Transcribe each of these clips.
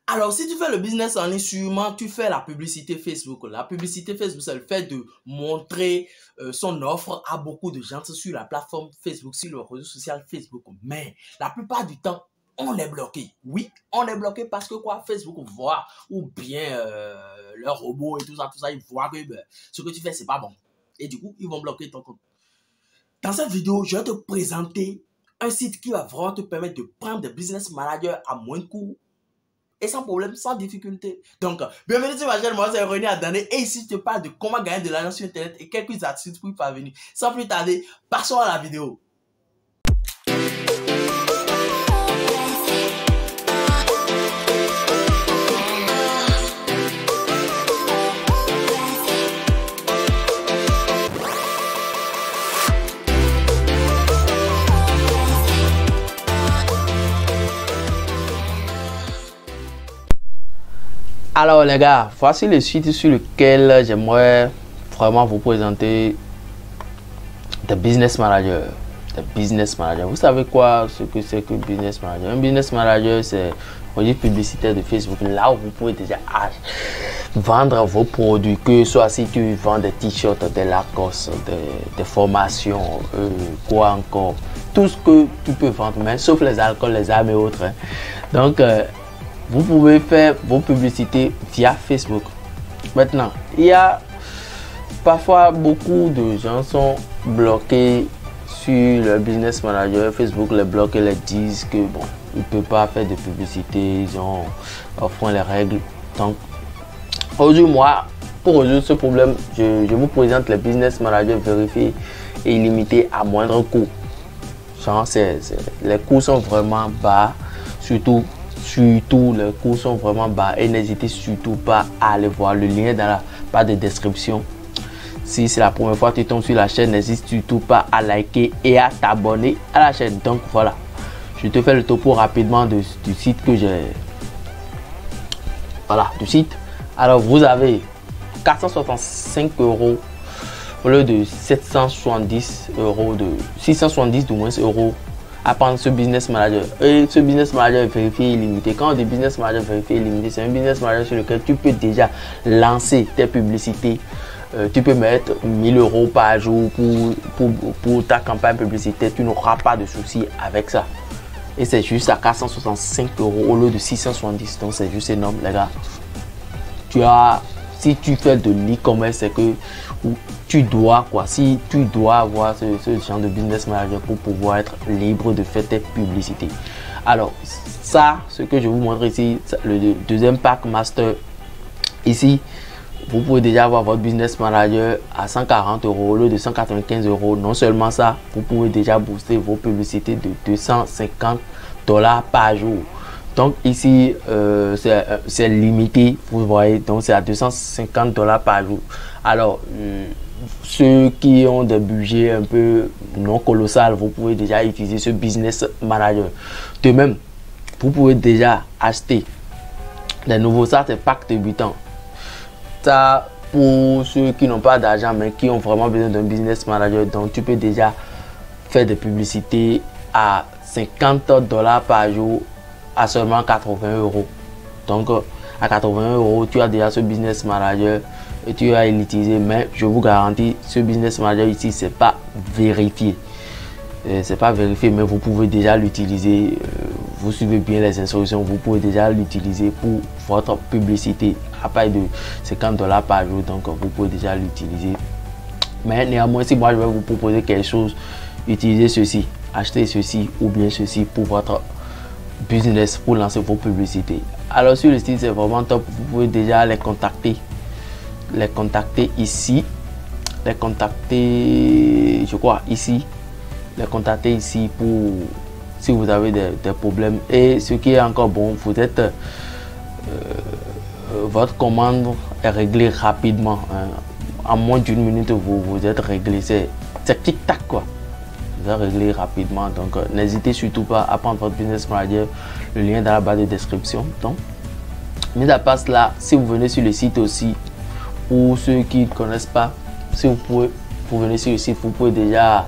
Alors, si tu fais le business en ligne, sûrement, tu fais la publicité Facebook. La publicité Facebook, c'est le fait de montrer son offre à beaucoup de gens sur la plateforme Facebook, sur le réseau social Facebook. Mais la plupart du temps, on est bloqué. Oui, on est bloqué parce que quoi, Facebook voit, ou bien leur robot et tout ça, ils voient que ce que tu fais, c'est pas bon. Et du coup, ils vont bloquer ton compte. Dans cette vidéo, je vais te présenter un site qui va vraiment te permettre de prendre des business managers à moins de coûts et sans problème, sans difficulté. Donc, bienvenue sur ma chaîne, moi c'est René Adané et ici je te parle de comment gagner de l'argent sur internet et quelques astuces pour y parvenir. Sans plus tarder, passons à la vidéo. Alors les gars, voici le site sur lequel j'aimerais vraiment vous présenter The Business Manager. The Business Manager. Vous savez quoi ce que c'est que Business Manager? Un Business Manager, c'est un registre publicitaire de Facebook. Là où vous pouvez déjà vendre vos produits, que soit si tu vends des t-shirts, des Lacoste, des formations, quoi encore. Tout ce que tu peux vendre, mais sauf les alcools, les armes et autres. Hein. Donc, vous pouvez faire vos publicités via Facebook. Maintenant, il y a parfois beaucoup de gens sont bloqués sur le business manager. Facebook les bloque et les disent que bon, ils ne peuvent pas faire de publicité, ils ont enfreint les règles. Donc, aujourd'hui, moi, pour résoudre ce problème, je vous présente le business manager vérifié et illimité à moindre coût. Genre, les coûts sont vraiment bas, surtout les coûts sont vraiment bas et n'hésitez surtout pas à aller voir le lien dans la barre de description. Si c'est la première fois que tu tombes sur la chaîne, n'hésite surtout pas à liker et à t'abonner à la chaîne. Donc voilà, je te fais le topo rapidement du site que j'ai. Voilà, du site. Alors vous avez 465 € au lieu de 770 €, de 670 du moins euros à prendre ce business manager. Et ce business manager est vérifié illimité. Quand on dit business manager vérifié illimité, c'est un business manager sur lequel tu peux déjà lancer tes publicités. Tu peux mettre 1000 € par jour pour ta campagne publicitaire. Tu n'auras pas de souci avec ça. Et c'est juste à 465 € au lieu de 670. Donc c'est juste énorme, les gars. Si tu fais de l'e-commerce, c'est que tu dois avoir ce genre de business manager pour pouvoir être libre de faire tes publicités. Alors ça, ce que je vous montre ici, le deuxième pack master. Ici, vous pouvez déjà avoir votre business manager à 140 € au lieu de 195 €. Non seulement ça, vous pouvez déjà booster vos publicités de 250 $ par jour. Donc ici, c'est limité, vous voyez, donc c'est à 250 $ par jour. Alors, ceux qui ont des budgets un peu non colossal, vous pouvez déjà utiliser ce business manager. De même, vous pouvez déjà acheter les nouveaux, ça c'est pack débutant. Ça, pour ceux qui n'ont pas d'argent mais qui ont vraiment besoin d'un business manager, donc tu peux déjà faire des publicités à 50 $ par jour à seulement 80 €. Donc à 80 €, tu as déjà ce business manager et tu vas l'utiliser. Mais je vous garantis, ce business manager ici, c'est pas vérifié. C'est pas vérifié, mais vous pouvez déjà l'utiliser. Vous suivez bien les instructions, vous pouvez déjà l'utiliser pour votre publicité à partir de 50 $ par jour. Donc vous pouvez déjà l'utiliser. Mais néanmoins, si moi je vais vous proposer quelque chose, utilisez ceci, achetez ceci ou bien ceci pour votre business, pour lancer vos publicités. Alors sur le site, c'est vraiment top. Vous pouvez déjà les contacter ici, les contacter, je crois ici, les contacter ici pour si vous avez des problèmes. Et ce qui est encore bon, vous êtes votre commande est réglée rapidement, hein. En moins d'une minute vous êtes réglé, c'est tic tac quoi. Vous êtes réglé rapidement, donc n'hésitez surtout pas à prendre votre business manager, le lien dans la barre de description. Donc mis à part cela, si vous venez sur le site aussi, pour ceux qui ne connaissent pas, si vous venez sur le site, vous pouvez déjà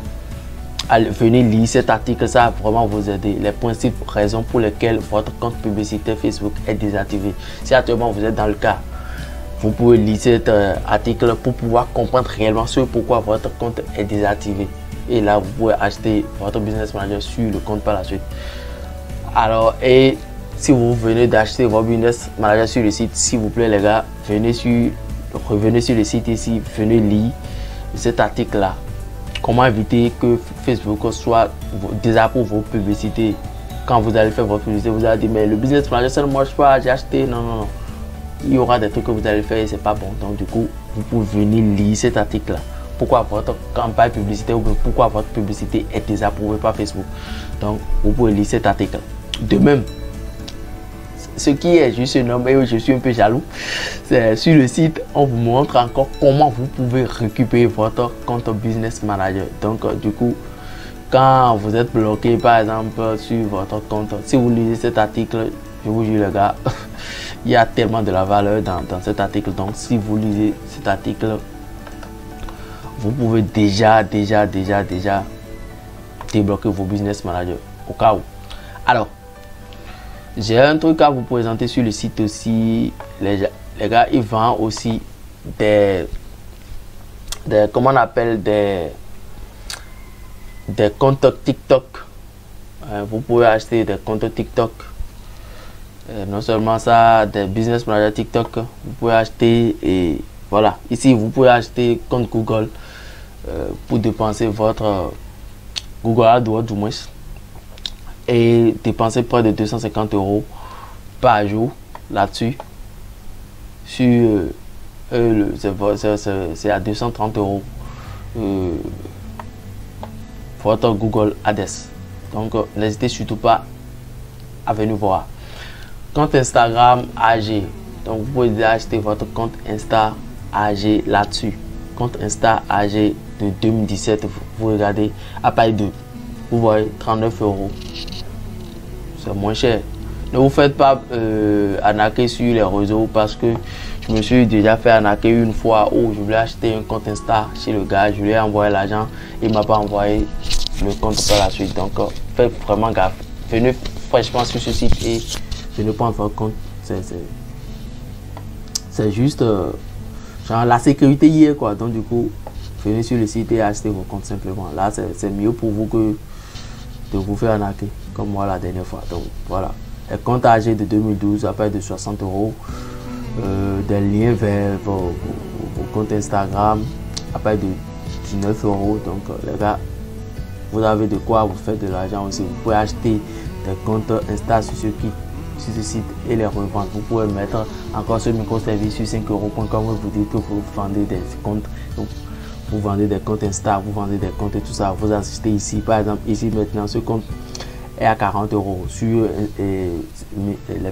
venez lire cet article, ça va vraiment vous aider. Les principes, raisons pour lesquelles votre compte publicitaire Facebook est désactivé. Si actuellement vous êtes dans le cas, vous pouvez lire cet article pour pouvoir comprendre réellement ce pourquoi votre compte est désactivé. Et là, vous pouvez acheter votre business manager sur le compte par la suite. Alors, et si vous venez d'acheter votre business manager sur le site, s'il vous plaît les gars, revenez sur le site ici, venez lire cet article là. Comment éviter que Facebook soit désapprouve vos publicités. Quand vous allez faire votre publicité, vous allez dire mais le business manager ça ne marche pas, j'ai acheté. Non, non, non. Il y aura des trucs que vous allez faire et c'est pas bon. Donc du coup, vous pouvez venir lire cet article là. Pourquoi votre campagne publicitaire ou pourquoi votre publicité est désapprouvée par Facebook. Donc vous pouvez lire cet article. De même, ce qui est juste un homme, et je suis un peu jaloux, c'est sur le site, on vous montre encore comment vous pouvez récupérer votre compte Business Manager. Donc, du coup, quand vous êtes bloqué, par exemple, sur votre compte, si vous lisez cet article, je vous jure, les gars, il y a tellement de la valeur dans cet article. Donc, si vous lisez cet article, vous pouvez déjà débloquer vos Business Managers au cas où. Alors, j'ai un truc à vous présenter sur le site aussi. Les gars, ils vendent aussi comment on appelle des comptes TikTok. Vous pouvez acheter des comptes TikTok. Non seulement ça, des business managers TikTok. Vous pouvez acheter et voilà. Ici, vous pouvez acheter compte Google pour dépenser votre Google AdWords du moins. Et dépenser près de 250 € par jour là-dessus. Sur c'est à 230 € votre Google Ads. Donc n'hésitez surtout pas à venir voir. Compte Instagram AG. Donc vous pouvez déjà acheter votre compte Insta AG là-dessus. Compte Insta AG de 2017. Vous regardez à partir de, vous voyez, 39 €. C'est moins cher. Ne vous faites pas arnaquer sur les réseaux parce que je me suis déjà fait arnaquer une fois où je voulais acheter un compte Insta chez le gars. Je lui ai envoyé l'argent. Il ne m'a pas envoyé le compte par la suite. Donc, faites vraiment gaffe. Venez franchement sur ce site et venez prendre votre compte. C'est juste genre la sécurité hier quoi. Donc, du coup, venez sur le site et achetez vos comptes simplement. Là, c'est mieux pour vous que de vous faire arnaquer comme moi la dernière fois. Donc voilà, les comptes âgés de 2012 à part de 60 €, des liens vers vos comptes Instagram à part de 19 €. Donc les gars, vous avez de quoi vous faire de l'argent aussi. Vous pouvez acheter des comptes Insta sur ce site et les revendre. Vous pouvez mettre encore ce microservice sur 5 € vous dites que vous vendez des comptes. Donc, vous vendez des comptes Insta, vous vendez des comptes et tout ça. Vous achetez ici, par exemple, ici maintenant, ce compte est à 40 € sur les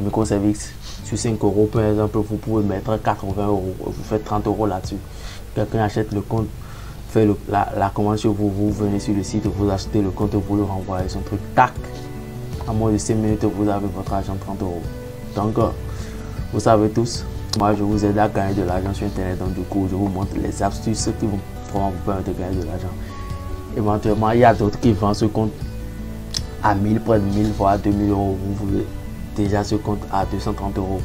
microservices. Sur 5 € par exemple, vous pouvez mettre 80 €. Vous faites 30 € là-dessus. Quelqu'un achète le compte, fait la commande chez vous, vous venez sur le site, vous achetez le compte, vous le renvoyez son truc. Tac! En moins de 5 minutes, vous avez votre argent 30 €. Donc, vous savez tous, moi je vous aide à gagner de l'argent sur Internet. Donc, du coup, je vous montre les astuces qui vont vraiment vous permettre de gagner de l'argent. Éventuellement, il y a d'autres qui vendent ce compte à 1000, près de 1000, voire 2000 €. Vous voulez déjà ce compte à 230 €.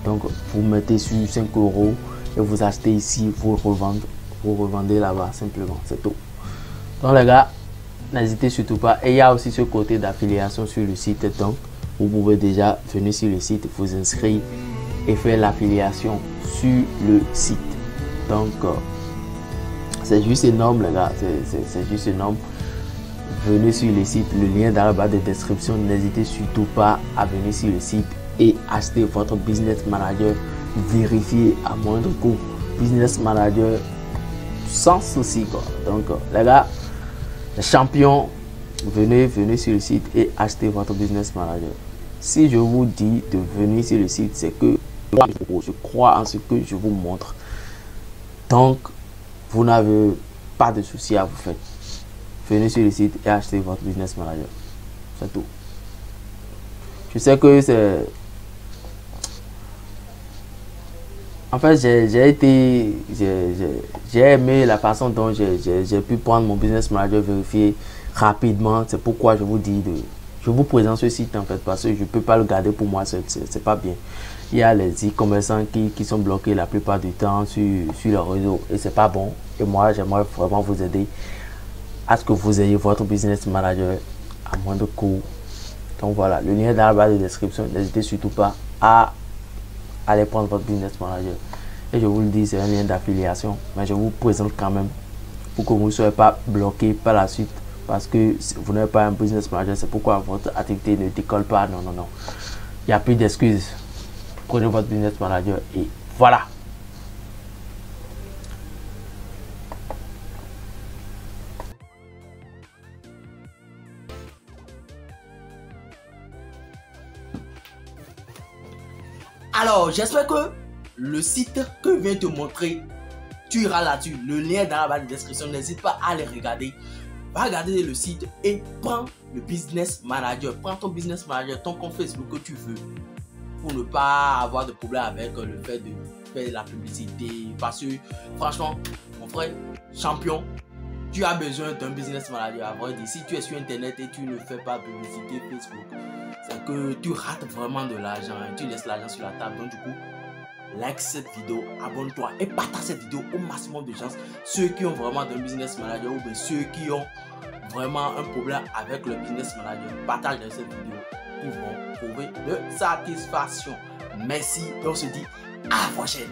Donc, vous mettez sur 5 € et vous achetez ici, vous revendez là-bas simplement. C'est tout. Donc, les gars, n'hésitez surtout pas. Et il y a aussi ce côté d'affiliation sur le site. Donc, vous pouvez déjà venir sur le site, vous inscrire et faire l'affiliation sur le site. Donc, c'est juste énorme, les gars. C'est juste énorme. Venez sur le site, le lien dans la barre de description. N'hésitez surtout pas à venir sur le site et acheter votre business manager vérifié à moindre coût. Business manager sans souci, quoi. Donc, les gars, les champions, venez sur le site et achetez votre business manager. Si je vous dis de venir sur le site, c'est que je crois en ce que je vous montre. Donc, vous n'avez pas de souci à vous faire. Venez sur le site et achetez votre business manager. C'est tout. Je sais que c'est En fait, j'ai aimé la façon dont j'ai pu prendre mon business manager, vérifier rapidement. C'est pourquoi je vous dis je vous présente ce site en fait, parce que je ne peux pas le garder pour moi, c'est pas bien. Il y a les e-commerçants qui sont bloqués la plupart du temps sur le réseau et c'est pas bon. Et moi, j'aimerais vraiment vous aider à ce que vous ayez votre business manager à moindre coût. Donc voilà, le lien est dans la barre de description. N'hésitez surtout pas à aller prendre votre business manager. Et je vous le dis, c'est un lien d'affiliation, mais je vous présente quand même pour que vous ne soyez pas bloqué par la suite parce que vous n'avez pas un business manager. C'est pourquoi votre activité ne décolle pas. Non, non, non. Il n'y a plus d'excuses. Prenez votre business manager et voilà. Alors, j'espère que le site que je viens de te montrer, tu iras là-dessus. Le lien est dans la barre de description. N'hésite pas à les regarder. Va regarder le site et prends le business manager. Prends ton business manager, ton compte Facebook que tu veux pour ne pas avoir de problème avec le fait de faire de la publicité. Parce que franchement, mon frère, champion, tu as besoin d'un business manager. À vrai dire, si tu es sur Internet et tu ne fais pas publicité Facebook, c'est que tu rates vraiment de l'argent. Tu laisses l'argent sur la table. Donc du coup, like cette vidéo, abonne-toi et partage cette vidéo au maximum de gens. Ceux qui ont vraiment un business manager ou bien ceux qui ont vraiment un problème avec le business manager, partage cette vidéo. Ils vont trouver de satisfaction. Merci et on se dit à la prochaine.